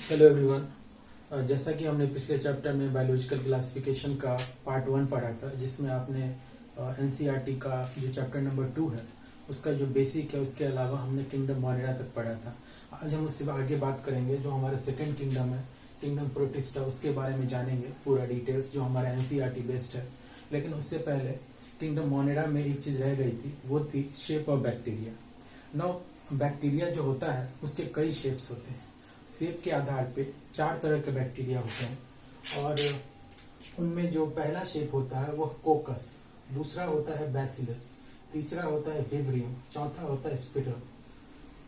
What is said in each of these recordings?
Hello everyone. जैसा कि हमने पिछले चैप्टर में बायोलॉजिकल क्लासिफिकेशन का पार्ट 1 पढ़ा था, जिसमें आपने एनसीईआरटी का जो चैप्टर नंबर 2 है उसका जो बेसिक है, उसके अलावा हमने किंगडम मोनेरा तक पढ़ा था। आज हम उससे आगे बात करेंगे जो हमारा सेकंड किंगडम है, किंगडम प्रोटिस्टा, उसके बारे में जानेंगे पूरा डिटेल्स जो हमारा एनसीईआरटी बेस्ड है। लेकिन उससे पहले किंगडम मोनेरा में एक चीज रह गई थी, वो थी shape of bacteria. Now bacteria जो होता है उसके कई शेप्स होते हैं। शेप के आधार पे 4 तरह के बैक्टीरिया होते हैं और उनमें जो पहला शेप होता है वो कोकस, दूसरा होता है बैसिलस, तीसरा होता है विब्रियम, चौथा होता है स्पिरल।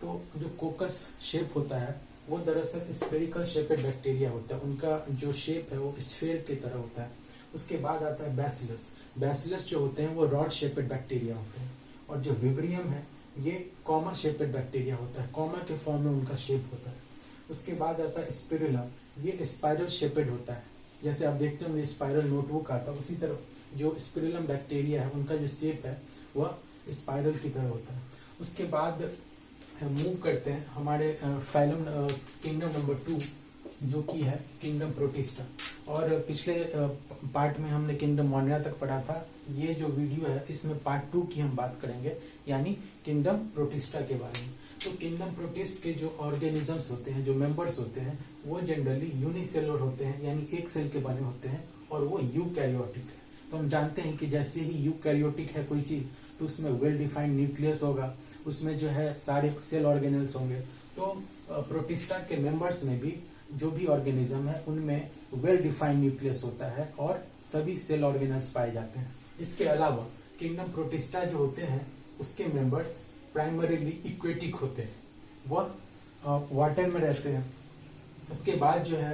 तो जो कोकस शेप होता है वो दरअसल स्फेरिकल शेपेड बैक्टीरिया होता है, उनका जो शेप है वो स्फेयर की तरह होता है। उसके बाद आता है बैसिलस। बैसिलस जो होते हैं वो रॉड शेपेड बैक्टीरिया होते हैं। और जो विब्रियम है ये कॉमा शेपेड बैक्टीरिया होता है, कॉमा के फॉर्म में उनका शेप होता है। उसके बाद आता है स्पिरुला, ये स्पाइरल शेपेड होता है। जैसे आप देखते होंगे स्पाइरल नोटबुक आता है, उसी तरह जो स्पिरुलम बैक्टीरिया है उनका जो शेप है वह स्पाइरल की तरह होता है। उसके बाद मूव करते हैं हमारे फाइलम किंगडम नंबर 2 जो कि है किंगडम प्रोटिस्टा। और पिछले पार्ट में हमने किंगडम मोनेरा तक पढ़ा था। ये जो वीडियो है इसमें पार्ट 2 की हम बात करेंगे, यानी किंगडम प्रोटिस्टा के बारे में। तो किंगडम प्रोटिस्ट के जो ऑर्गेनिजम्स होते हैं, जो मेंबर्स होते हैं, वो जनरली यूनिसेलुलर होते हैं, यानी एक सेल के बने होते हैं, और वो यूकैरियोटिक है। तो हम जानते हैं कि जैसे ही यूकैरियोटिक है कोई चीज तो उसमें वेल डिफाइंड न्यूक्लियस होगा, उसमें जो है सारे सेल ऑर्गेनल्स होंगे। तो प्रोटिस्टा के मेंबर्स में भी जो भी ऑर्गेनिज्म है उनमें वेल डिफाइंड न्यूक्लियस होता है और सभी सेल ऑर्गेनल्स पाए जाते हैं। इसके अलावा किंगडम प्रोटिस्टा जो होते हैं उसके मेंबर्स प्राइमरीली इक्वेटिक होते हैं, वह वाटर में रहते हैं। उसके बाद जो है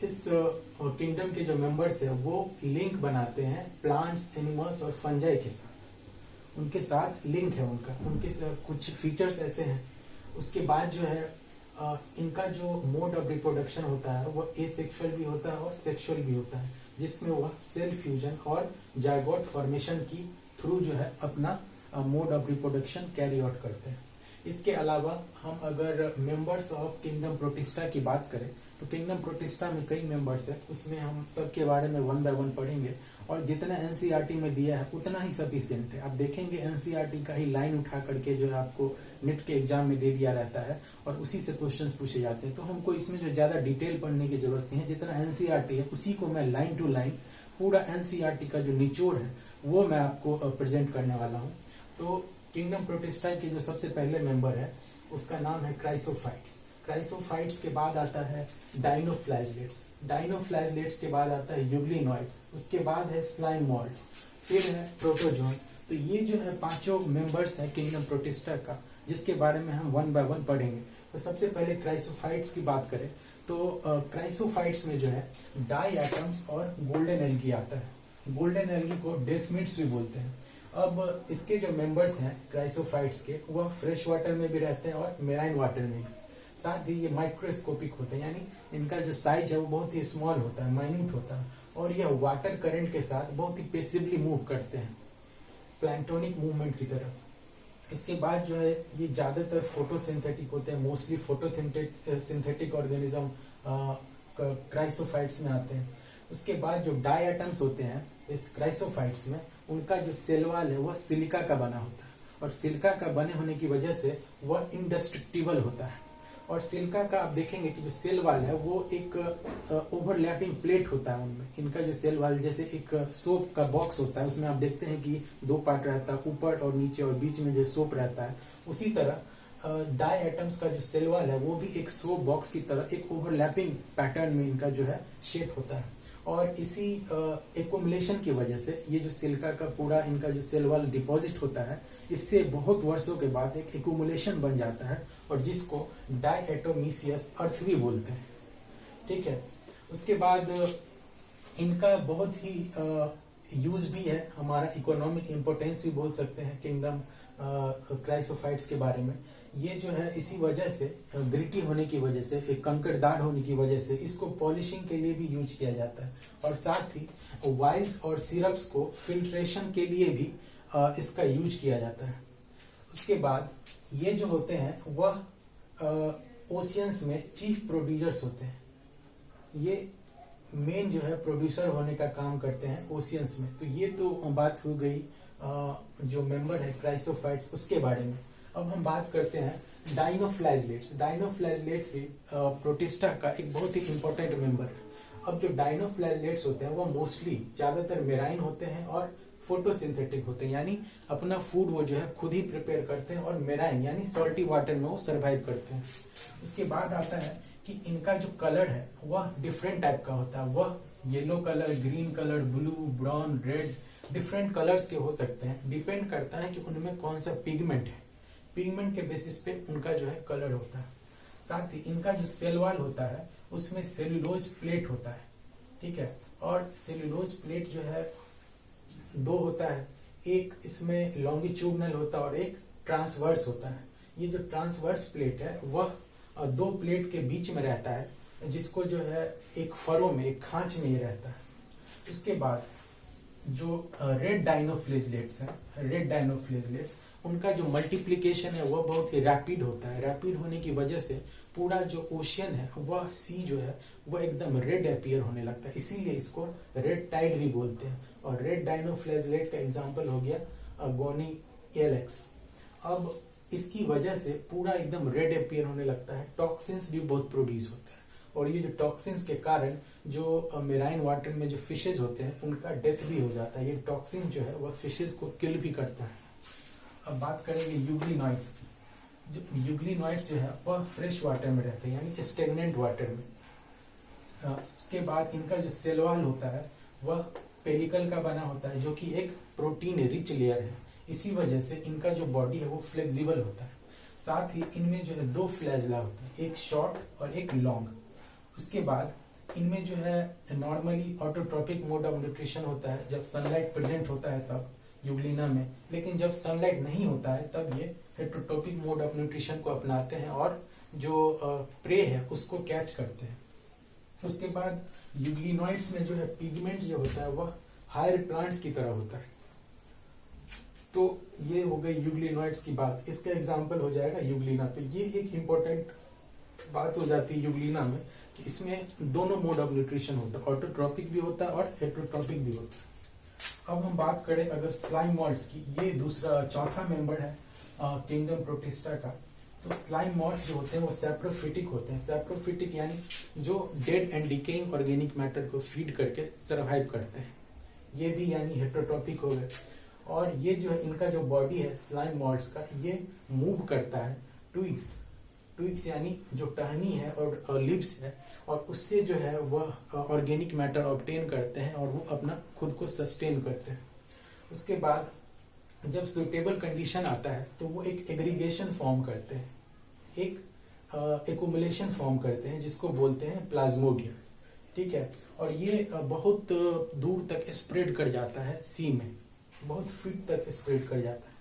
इस किंगडम के जो मेंबर्स है वो लिंक बनाते हैं प्लांट्स, एनिमल्स और फंजाई के साथ, उनके साथ लिंक है उनका, उनके कुछ फीचर्स ऐसे हैं। उसके बाद जो है इनका जो मोड ऑफ रिप्रोडक्शन होता है वो एसेक्सुअल भी होता है और सेक्सुअल भी होता है, जिसमें वह सेल फ्यूजन और जायगोट फॉर्मेशन की थ्रू जो है अपना mode of reproduction carry out करते हैं। इसके अलावा हम अगर मेंबर्स ऑफ किंगडम प्रोटिस्टा की बात करें तो किंगडम प्रोटिस्टा में कई मेंबर्स है, उसमें हम सबके बारे में 1 बाय 1 पढ़ेंगे। और जितना एनसीईआरटी में दिया है उतना ही सफिशिएंट है। आप देखेंगे एनसीईआरटी का ही लाइन उठा करके जो है आपको नेट के एग्जाम में दे दिया रहता है और उसी से क्वेश्चंस पूछे जाते हैं। तो हमको इसमें जो ज्यादा डिटेल पढ़ने की जरूरत नहीं है, जितना एनसीईआरटी है उसी को मैं लाइन टू लाइन पूरा एनसीईआरटी का जो निचोड़ है वो मैं आपको प्रेजेंट करने वाला हूँ। तो किंगडम प्रोटिस्टा के जो सबसे पहले मेंबर है उसका नाम है क्राइसोफाइट्स। क्राइसोफाइट्स के बाद आता है डाइनोफ्लैजलेट्स, डाइनोफ्लैजलेट्स के बाद आता है यूग्लिनोइड्स, उसके बाद है स्लाइम मोल्ड्स, फिर है प्रोटोजोन्स। तो ये जो है 5 मेंबर्स है किंगडम प्रोटिस्टा का, जिसके बारे में हम 1 बाय 1 पढ़ेंगे। तो सबसे पहले क्राइसोफाइट्स की बात करें तो क्राइसोफाइट्स में जो है डाई एटम्स और गोल्डन एल्गी आता है। गोल्डन एल्गी को डेस्मिड्स भी बोलते हैं। अब इसके जो मेंबर्स हैं क्राइसोफाइट्स के, वह फ्रेश वाटर में भी रहते हैं और मेराइन वाटर में भी। साथ ही ये माइक्रोस्कोपिक होते हैं, यानी इनका जो साइज है वो बहुत ही स्मॉल होता है, माइन्यूट होता है, और यह वाटर करंट के साथ बहुत ही पेसिवली मूव करते हैं, प्लैंक्टोनिक मूवमेंट की तरह। इसके बाद जो है ये ज्यादातर फोटोसिंथेटिक होते हैं, मोस्टली फोटोसिंथेटिक ऑर्गेनिज्म क्राइसोफाइट्स में आते हैं। उसके बाद जो डाई एटम्स होते हैं इस क्राइसोफाइट्स में, उनका जो सेल वॉल है वह सिलिका का बना होता है, और सिलिका का बने होने की वजह से वह इंडेस्ट्रक्टिबल होता है। और सिलिका का आप देखेंगे कि जो सेल वॉल है वो एक ओवरलैपिंग प्लेट होता है उनमें। इनका जो सेल वॉल जैसे एक सोप का बॉक्स होता है, उसमें आप देखते हैं कि 2 पार्ट रहता है, ऊपर और नीचे, और बीच में जो सोप रहता है। उसी तरह डाई एटम्स का जो सेल वॉल है वो भी एक सोप बॉक्स की तरह एक ओवरलैपिंग पैटर्न में इनका जो है शेप होता है। और इसी एक्युमुलेशन की वजह से ये जो सिलिका का पूरा इनका जो सेल वॉल डिपॉजिट होता है, इससे बहुत वर्षों के बाद एक एक्युमुलेशन बन जाता है, और जिसको डायएटोमीसियस अर्थ भी बोलते हैं। ठीक है। उसके बाद इनका बहुत ही यूज भी है, हमारा इकोनॉमिक इम्पोर्टेंस भी बोल सकते हैं किंगडम क्राइसोफाइट्स के बारे में। ये जो है इसी वजह से, ग्रिटी होने की वजह से, एक कंकड़दार होने की वजह से इसको पॉलिशिंग के लिए भी यूज किया जाता है, और साथ ही वाइल्स और सिरप्स को फिल्ट्रेशन के लिए भी इसका यूज किया जाता है। उसके बाद ये जो होते हैं वह ओशियंस में चीफ प्रोड्यूसर्स होते हैं, ये मेन जो है प्रोड्यूसर होने का काम करते हैं ओशियंस में। तो ये तो बात हो गई जो मेंबर है क्राइसोफाइट्स उसके बारे में। अब हम बात करते हैं डाइनोफ्लैजलेट्स। डाइनोफ्लैजलेट्स भी प्रोटिस्टा का एक बहुत ही इंपॉर्टेंट मेंबर है। अब जो डाइनोफ्लैजलेट्स होते हैं वो मोस्टली ज्यादातर मेराइन होते हैं और फोटोसिंथेटिक होते हैं, यानी अपना फूड वो जो है खुद ही प्रिपेयर करते हैं, और मेराइन यानी सॉल्टी वाटर में वो सरवाइव करते हैं। उसके बाद आता है कि इनका जो कलर है वह डिफरेंट टाइप का होता है, वह yellow colour, green colour, blue, brown, red, different colours के हो सकते हैं। डिपेंड करता है कि उनमें कौन सा पिगमेंट है, पिगमेंट के बेसिस पे उनका जो है कलर होता है। साथ ही इनका जो सेल वॉल होता है उसमें सेल्यूलोज प्लेट होता है, ठीक है। और सेल्यूलोज प्लेट जो है दो होता है, एक इसमें लॉन्गिट्यूडनल होता है और एक ट्रांसवर्स होता है। ये जो ट्रांसवर्स प्लेट है वह दो प्लेट के बीच में रहता है, जिसको जो है एक फरो में, एक खांच में ये रहता है। उसके बाद जो रेड डाइनोफ्लेजलेट्स हैं, रेड डाइनोफ्लेजलेट्स, उनका जो मल्टीप्लिकेशन है वह बहुत ही रैपिड होता है। रैपिड होने की वजह से पूरा जो ओशियन है वह सी जो है वह एकदम रेड अपीयर होने लगता है, इसीलिए इसको रेड टाइड भी बोलते हैं। और रेड डाइनोफ्लेजलेट का एग्जांपल हो गया गोनी एलेक्स। अब इसकी वजह से पूरा एकदम रेड अपीयर होने लगता है। टॉक्सिन्स भी बहुत प्रोड्यूस होता है, और ये जो टॉक्सिन्स के कारण जो मेराइन वाटर में जो फिशेज होते हैं उनका डेथ भी हो जाता है। ये टॉक्सिन जो है वह फिशेज को किल भी करता है। अब बात करेंगे यूग्लिनॉइड्स की। जो यूग्लिनॉइड्स जो है वह फ्रेश वाटर में रहते हैं, यानी स्टेगनेंट वाटर में। उसके बाद इनका जो सेल वॉल होता है वह पेलिकल का बना होता है, जो कि एक प्रोटीन रिच लेयर है। इसी वजह से इनका जो बॉडी है वो फ्लेक्सिबल होता है। साथ ही इनमें जो है दो फ्लैजला होता है, एक शॉर्ट और एक लॉन्ग। उसके बाद इनमें जो है normally autotrophic mode of nutrition होता है जब सनलाइट प्रेजेंट होता है तब यूग्लिना में, लेकिन जब सनलाइट नहीं होता है तब ये हेटरोट्रोपिक मोड ऑफ न्यूट्रिशन को अपनाते हैं और जो प्रे है उसको कैच करते हैं। उसके बाद यूग्लिनॉइड्स में जो है पिगमेंट जो होता है वह हायर प्लांट्स की तरह होता है। तो ये हो गई यूग्लिनॉइड्स की बात। इसका एग्जांपल हो जाएगा यूग्लिना। तो ये एक इम्पोर्टेंट बात हो जाती है यूग्लिना में कि इसमें दोनों मोड ऑफ न्यूट्रिशन होता है, ऑटोट्रोपिक भी होता है और हेटरोट्रोपिक भी होता है। अब हम बात करें अगर स्लाइम मॉड्स की, ये दूसरा चौथा मेंबर है किंगडम प्रोटिस्टा का। तो स्लाइम मॉड्स जो होते हैं वो सैप्रोफिटिक होते हैं। सैप्रोफिटिक यानी जो dead and decaying organic matter को फीड करके सर्वाइव करते हैं। ये भी यानी हेटरोट्रोपिक हो गए। और ये जो है इनका जो बॉडी है स्लाइम मॉड्स का, ये मूव करता है ट्विग्स, ट्विग्स यानी जो टहनी है और लिप्स है, और उससे जो है वह ऑर्गेनिक मैटर ऑब्टेन करते हैं और वो अपना खुद को सस्टेन करते हैं। उसके बाद जब सुटेबल कंडीशन आता है तो वो एक एग्रीगेशन फॉर्म करते हैं, एक एक्युमुलेशन फॉर्म करते हैं जिसको बोलते हैं प्लाज्मोडियम, ठीक है। और ये बहुत दूर तक स्प्रेड कर जाता है सी में, बहुत फीट तक स्प्रेड कर जाता है।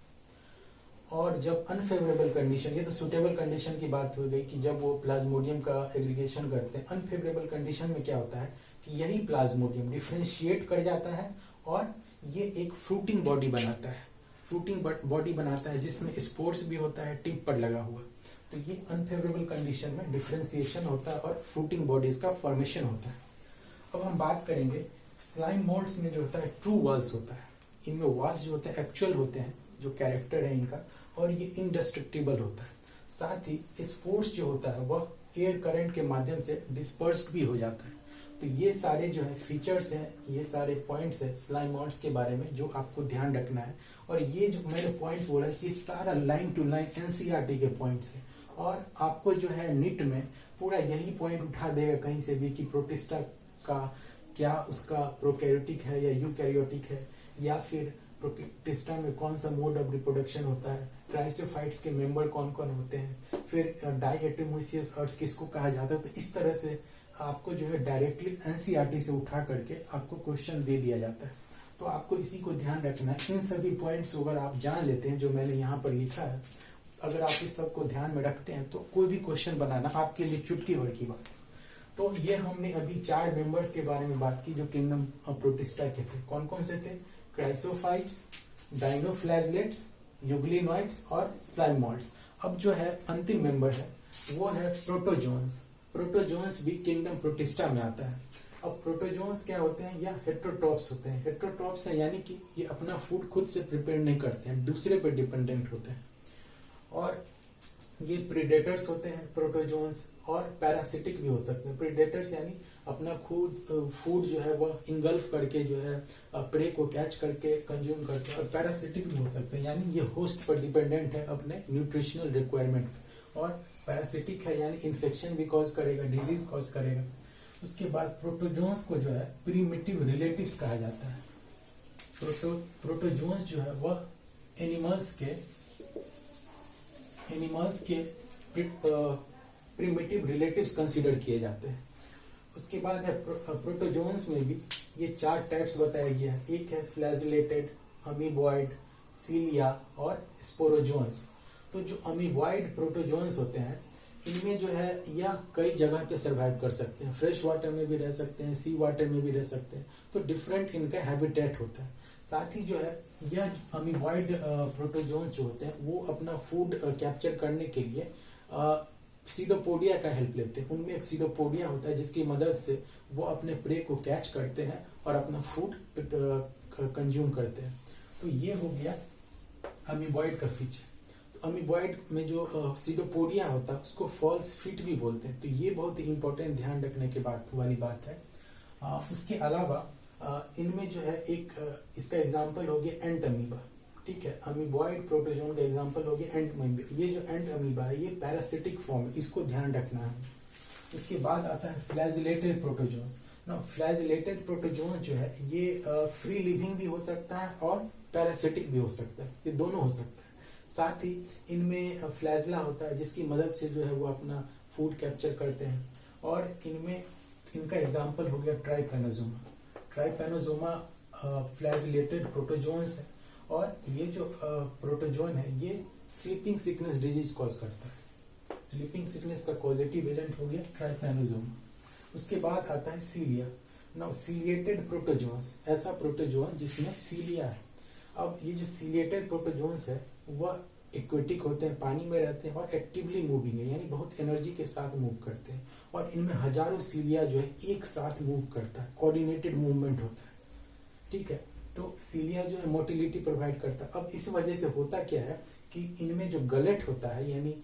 और जब अनफेवरेबल कंडीशन, ये तो सुटेबल कंडीशन की बात हो गई कि जब वो प्लाज्मोडियम का एग्रीगेशन करते हैं। अनफेवरेबल कंडीशन में क्या होता है कि यही प्लाज्मोडियम डिफरेंशिएट कर जाता है और ये एक फ्रूटिंग बॉडी बनाता है, फ्रूटिंग बॉडी बनाता है जिसमें स्पोर्स भी होता है टिप पर लगा हुआ। तो ये अनफेवरेबल कंडीशन में डिफरेंशिएशन होता है और फ्रूटिंग बॉडीज का फॉर्मेशन होता है। अब हम बात करेंगे स्लाइम मोल्ड्स में जो होता है ट्रू वॉल्स होता है। इनमें वॉल्स जो होते हैं एक्चुअल होते हैं, जो कैरेक्टर है इनका, और ये इंडेस्ट्रक्टिबल होता है। साथ ही स्पोर्स जो होता है वह एयर करंट के माध्यम से डिस्पर्स्ड भी हो जाता है। तो ये सारे जो है फीचर्स हैं, ये सारे पॉइंट्स है स्लाइम मोल्ड्स के बारे में जो आपको ध्यान रखना है। और ये जो मैंने पॉइंट्स बोला ये सारा लाइन टू लाइन एनसीईआरटी के पॉइंट्स है, और आपको जो है नीट में पूरा यही पॉइंट उठा देगा कहीं से भी कि प्रोटिस्टा का क्या उसका प्रोकैरियोटिक है या यूकैरियोटिक है, या फिर प्रोटिस्टा में कौन सा मोड ऑफ रिप्रोडक्शन होता है, क्राइसोफाइट्स के मेंबर कौन कौन होते हैं, फिर डाइएटोमोसियस अर्थ किसको कहा जाता है। तो इस तरह से आपको जो है डायरेक्टली एनसीईआरटी से उठा करके आपको क्वेश्चन दे दिया जाता है। तो आपको इसी को ध्यान रखना है। इन सभी पॉइंट्स अगर आप जान लेते हैं जो मैंने यहाँ पर लिखा है, अगर आप इस सब को ध्यान में रखते हैं तो कोई भी क्वेश्चन बनाना आपके लिए चुटकी भर की बात है। तो ये हमने अभी 4 मेंबर्स के बारे में बात की जो किंगडम ऑफ प्रोटिस्टा के थे। कौन कौन से थे? क्राइसोफाइट्स, डाइनोफ्लैजलेट्स, यूग्लिनॉइड्स और स्लाइम मोल्ड्स। अब जो है अंतिम मेंबर है वो है प्रोटोजोन्स। प्रोटोजोन्स भी किंगडम प्रोटिस्टा में आता है। अब प्रोटोजोन्स क्या होते हैं, या हेट्रोट्रॉप्स होते हैं। हेट्रोट्रॉप्स है यानी कि ये अपना फूड खुद से प्रिपेयर नहीं करते हैं, दूसरे पर डिपेंडेंट होते हैं। और ये प्रीडेटर्स होते हैं प्रोटोजोन्स, और पैरासिटिक भी हो सकते हैं। प्रीडेटर्स यानी अपना खुद फूड जो है वह इंगल्फ करके जो है प्रे को कैच करके कंज्यूम करते हैं। और पैरासिटिक भी हो सकते हैं यानी ये होस्ट पर डिपेंडेंट है अपने न्यूट्रिशनल रिक्वायरमेंट पे। और पैरासिटिक है यानी इन्फेक्शन भी कॉज करेगा, डिजीज कॉज करेगा। उसके बाद प्रोटोजोन्स को जो है प्रीमिटिव रिलेटिव्स कहा जाता है। प्रोटोजोन्स जो है वह एनिमल्स के प्रीमिटिव रिलेटिव्स कंसीडर किए जाते हैं। उसके बाद है प्रोटोजोन्स में भी ये 4 टाइप्स बताया गया है। एक है फ्लैजिलेटेड, अमीबॉइड, सीलिया और स्पोरोजोन्स। तो जो अमीबॉइड प्रोटोजोन्स होते हैं इनमें जो है या कई जगह पे सरवाइव कर सकते हैं, फ्रेश वाटर में भी रह सकते हैं, सी वाटर में भी रह सकते हैं। तो डिफरेंट इनका हैबिटेट होता है। साथ ही जो है यह अमीबॉइड प्रोटोजोन जो होते हैं वो अपना फूड कैप्चर करने के लिए सीडोपोडिया का हेल्प लेते हैं। उनमें एक सीडोपोडिया होता है जिसकी मदद से वो अपने प्रे को कैच करते हैं और अपना फूड कंज्यूम करते हैं। तो ये हो गया अमीबॉइड का फीचर। अमीबॉइड में जो सीडोपोडिया होता है उसको फॉल्स फीट भी बोलते हैं। तो ये बहुत ही इंपॉर्टेंट ध्यान रखने के वाली बात है। उसके अलावा इनमें जो है एक इसका एग्जांपल हो गया एंट अमीबा। ठीक है, अमीबॉइड प्रोटोजोन का एग्जांपल हो गया एंट अमीबा। ये जो एंट अमीबा है ये पैरासिटिक फॉर्म है, इसको ध्यान रखना है। उसके बाद आता है फ्लैजिलेटेड प्रोटोजोन्स। ना फ्लैजिलेटेड प्रोटोजोन जो है ये फ्री लिविंग भी हो सकता है और पैरासिटिक भी हो सकता है, ये दोनों हो सकता है। साथ ही इनमें फ्लैजला होता है जिसकी मदद से जो है वो अपना फूड कैप्चर करते हैं। और इनमें इनका एग्जांपल हो गया ट्राइपैनोजोमा। ट्राइपैनोजोमा फ्लैजिलेटेड प्रोटोजोन्स है और ये जो प्रोटोजोन है ये स्लीपिंग सिकनेस डिजीज कॉज करता है। स्लीपिंग सिकनेस का पॉजिटिव एजेंट हो गया ट्राइपैनोजोमा। उसके बाद आता है सीलिया। नाउ सीलिएटेड प्रोटोजोन्स, ऐसा प्रोटोजोन जिसमें सीलिया है। अब ये जो सीलिएटेड प्रोटोजोन्स है वह एक्वेटिक होते हैं, पानी में रहते हैं और एक्टिवली मूविंग है यानी बहुत एनर्जी के साथ मूव करते हैं। और इनमें हजारों सीलिया जो है एक साथ मूव करता है, कोऑर्डिनेटेड मूवमेंट होता है। ठीक है, तो सीलिया जो है मोटिलिटी प्रोवाइड करता है। अब इस वजह से होता क्या है कि इनमें जो गलेट होता है यानी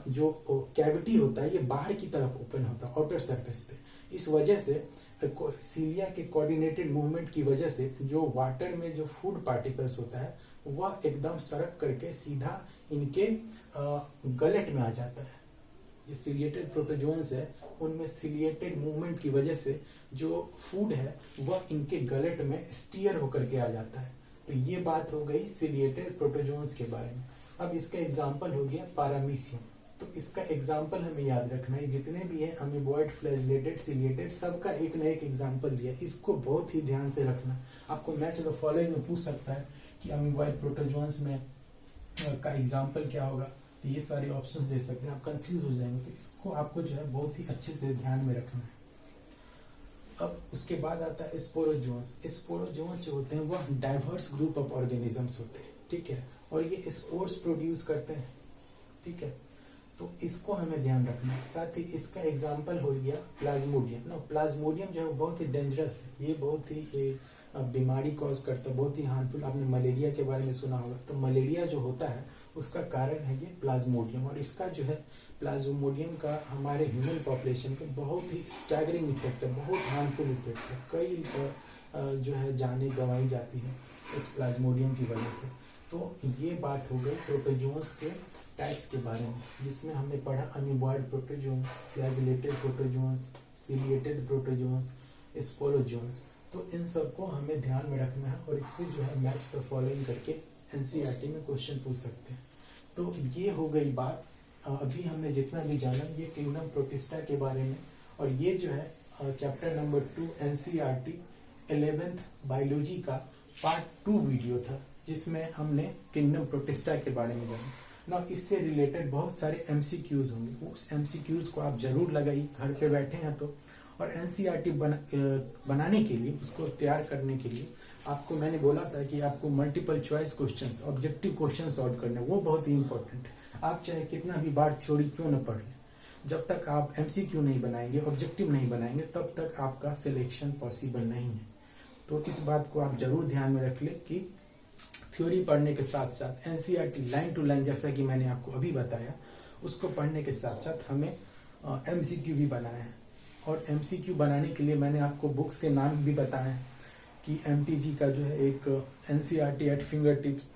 जो कैविटी होता है ये बाहर की तरफ ओपन होता है आउटर सरफेस पे। इस वजह से सीलिया के कोऑर्डिनेटेड मूवमेंट की वजह से जो वाटर में जो फूड पार्टिकल्स होता है वह एकदम सरक करके सीधा इनके गलेट में आ जाता है। जो सीलिएटेड प्रोटोजोन्स है उनमें सीलिएटेड मूवमेंट की वजह से जो फूड है वह इनके गलेट में स्टीयर होकर के आ जाता है। तो ये बात हो गई सीलिएटेड प्रोटोजोन्स के बारे में। अब इसका एग्जांपल हो गया पारामीशियम। तो इसका एग्जांपल हमें याद रखना है, जितने भी है अमीबॉइड, फ्लैजिलेटेड, सीलिएटेड, सबका एक न एक एग्जांपल दिया, इसको बहुत ही ध्यान से रखना। आपको मैच द फॉलोइंग में पूछ सकता है कि अमीबॉइड प्रोटोजोन्स में का एग्जांपल क्या होगा, तो ये सारे ऑप्शन दे सकते हैं, आप कंफ्यूज हो जाएंगे। तो इसको आपको जो है बहुत ही अच्छे से ध्यान में रखना है। अब उसके बाद आता है स्पोरोजोन्स। स्पोरोजोन्स जो होते हैं वह डाइवर्स ग्रुप ऑफ ऑर्गेनिजम्स होते हैं। ठीक है, और ये स्पोर्स प्रोड्यूस करते हैं। ठीक है, तो इसको हमें ध्यान रखना है। साथ ही इसका एग्जांपल हो गया प्लाज्मोडियम। ना प्लाज्मोडियम जो है बहुत ही डेंजरस है, ये बहुत ही बीमारी कॉज करता है, बहुत ही हार्मफुल। आपने मलेरिया के बारे में सुना होगा, तो मलेरिया जो होता है उसका कारण है ये प्लाज्मोडियम। और इसका जो है प्लाज्मोडियम का हमारे ह्यूमन पॉपुलेशन पे बहुत ही स्टैगरिंग इफेक्ट है, बहुत हार्मफुल इफेक्ट है। कई जो है जानें गंवाई जाती है इस प्लाज्मोडियम की वजह से। तो ये बात हो गई प्रोटोजोन्स के टाइप्स के बारे में, जिसमें हमने पढ़ा amoeboid protozoans, flagellated protozoans, ciliated protozoans, sporozoans. तो इन सबको हमें ध्यान में रखना है और इससे जो है मैच द फॉलोइंग करके एनसीईआरटी में क्वेश्चन पूछ सकते हैं। तो ये हो गई बात, अभी हमने जितना भी जाना ये किंगडम प्रोटिस्टा के बारे में। और ये जो है chapter number 2 NCERT 11th biology का पार्ट 2 वीडियो था, जिसमें हमने किंगडम प्रोटिस्टा के बारे में जाना। ना इससे रिलेटेड बहुत सारे एमसीक्यूज होंगे, उस एमसीक्यूज को आप जरूर लगाइए, घर पे बैठे हैं तो। और एनसीईआरटी बनाने के लिए, उसको तैयार करने के लिए आपको मैंने बोला था कि आपको multiple choice questions, objective question solve करने, वो बहुत ही इंपॉर्टेंट है। आप चाहे कितना भी बार थ्योरी क्यों न पढ़ लें, जब तक आप एमसीक्यू नहीं बनाएंगे, ऑब्जेक्टिव नहीं बनाएंगे, तब तक आपका सिलेक्शन पॉसिबल नहीं है। तो इस बात को आप जरूर ध्यान में रख ले कि थ्योरी पढ़ने के साथ साथ एनसीईआरटी लाइन टू लाइन, जैसा कि मैंने आपको अभी बताया, उसको पढ़ने के साथ साथ हमें एमसीक्यू भी बनाना है। और एमसीक्यू बनाने के लिए मैंने आपको बुक्स के नाम भी बताए हैं कि एमटीजी का जो है एक एनसीईआरटी एट फिंगर टिप्स,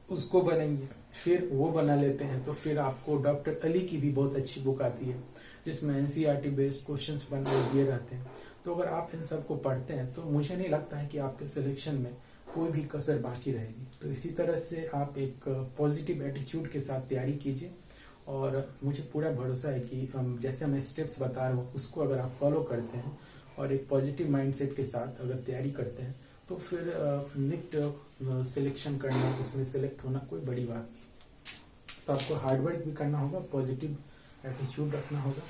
उसको बनाएंगे, फिर वो बना लेते हैं। तो फिर आपको डॉक्टर अली की भी बहुत अच्छी बुक आती है जिसमें एनसीईआरटी बेस्ड क्वेश्चंस बना दिए रहते हैं। तो अगर आप इन सब को पढ़ते हैं तो मुझे नहीं लगता है कि आपके सिलेक्शन में कोई भी कसर बाकी रहेगी। तो इसी तरह से आप एक पॉजिटिव एटीट्यूड के साथ तैयारी कीजिए, और मुझे पूरा भरोसा है कि जैसे मैं स्टेप्स बता रहा हूँ उसको अगर आप फॉलो करते हैं और एक पॉजिटिव माइंडसेट के साथ अगर तैयारी करते हैं तो फिर निट सिलेक्शन करना, उसमें सिलेक्ट होना कोई बड़ी बात नहीं। तो आपको हार्डवर्क भी करना होगा, पॉजिटिव एटीट्यूड रखना होगा,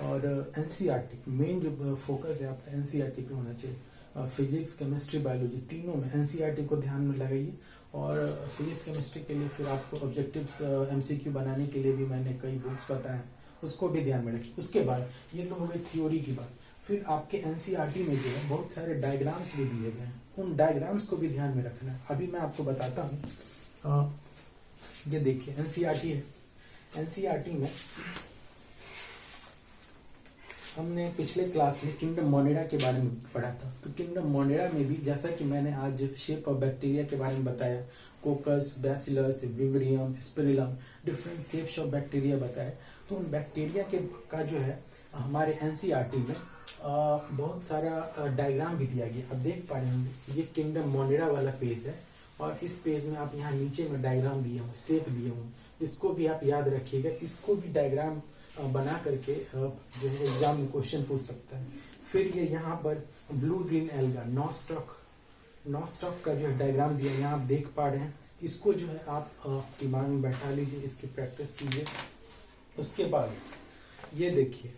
और एनसीईआरटी मेन जो फोकस है आपका एनसीईआरटी पे होना चाहिए। फिजिक्स, केमिस्ट्री, बायोलॉजी तीनों में एनसीईआरटी को ध्यान में लगाइए। और फिजिक्स केमिस्ट्री के लिए फिर आपको ऑब्जेक्टिव्स एमसीक्यू बनाने के लिए भी मैंने कई बुक्स बताए हैं, उसको भी ध्यान में रखिए। उसके बाद ये तो हो गई थ्योरी की बात। फिर आपके एनसीईआरटी में जो है बहुत सारे डायग्राम्स भी दिए गए हैं, उन डायग्राम्स को भी ध्यान में रखना है। अभी मैं आपको बताता हूँ, ये देखिए एनसीईआरटी है। एनसीईआरटी में हमने पिछले क्लास में किंगडम मोनेरा के बारे में पढ़ा था। तो किंगडम मोनेरा में भी जैसा कि मैंने आज शेप ऑफ बैक्टीरिया के बारे में बताया, कोकस, बैसिलस, विवरियम, spirillum, different shapes of bacteria बताया। तो उन बैक्टीरिया के का जो है हमारे एनसीईआरटी में बहुत सारा डायग्राम भी दिया गया। अब देख पा रहे होंगे ये किंगडम मोनेरा वाला पेज है, और इस पेज में आप यहाँ नीचे में डायग्राम दिए हूँ, शेप दिए हूँ, इसको भी आप याद रखिएगा। इसको भी डायग्राम बना करके जो है एग्जाम में क्वेश्चन पूछ सकता है। फिर ये यहाँ पर ब्लू ग्रीन एल्गा, नॉस्टॉक का जो है डायग्राम दिया, यहाँ आप देख पा रहे हैं। इसको जो है आप दिमाग में बैठा लीजिए, इसकी प्रैक्टिस कीजिए। उसके बाद ये देखिए,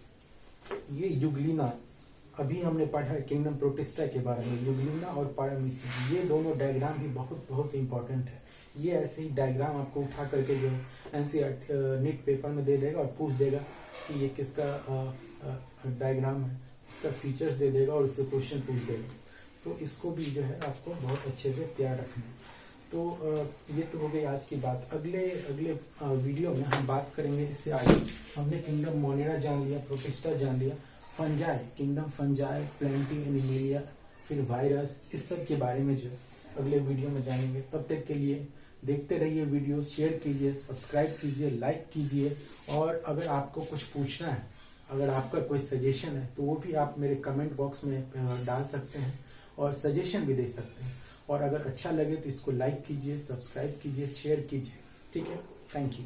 ये युगलिना, अभी हमने पढ़ा है किंगडम प्रोटिस्टा के बारे में, युगलिना और पारामीसियम, ये दोनों डायग्राम भी बहुत बहुत इंपॉर्टेंट है। ये ऐसे ही डायग्राम आपको उठा करके जो है एनसीईआरटी नीट पेपर में दे देगा और पूछ देगा कि ये किसका डायग्राम है, इसका फीचर्स दे देगा और उससे क्वेश्चन पूछ देगा। तो इसको भी जो है आपको बहुत अच्छे से तैयार रखना है। तो ये तो हो गई आज की बात। अगले वीडियो में हम बात करेंगे इससे आगे। हमने किंगडम मोनेरा जान लिया, प्रोटिस्टा जान लिया, fungi, kingdom fungi, plenty, animalia, फिर वायरस, इस सब के बारे में जो अगले वीडियो में जानेंगे। तब तक के लिए देखते रहिए वीडियो, शेयर कीजिए, सब्सक्राइब कीजिए, लाइक कीजिए। और अगर आपको कुछ पूछना है, अगर आपका कोई सजेशन है, तो वो भी आप मेरे कमेंट बॉक्स में डाल सकते हैं और सजेशन भी दे सकते हैं। और अगर अच्छा लगे तो इसको लाइक कीजिए, सब्सक्राइब कीजिए, शेयर कीजिए। ठीक है, थैंक यू।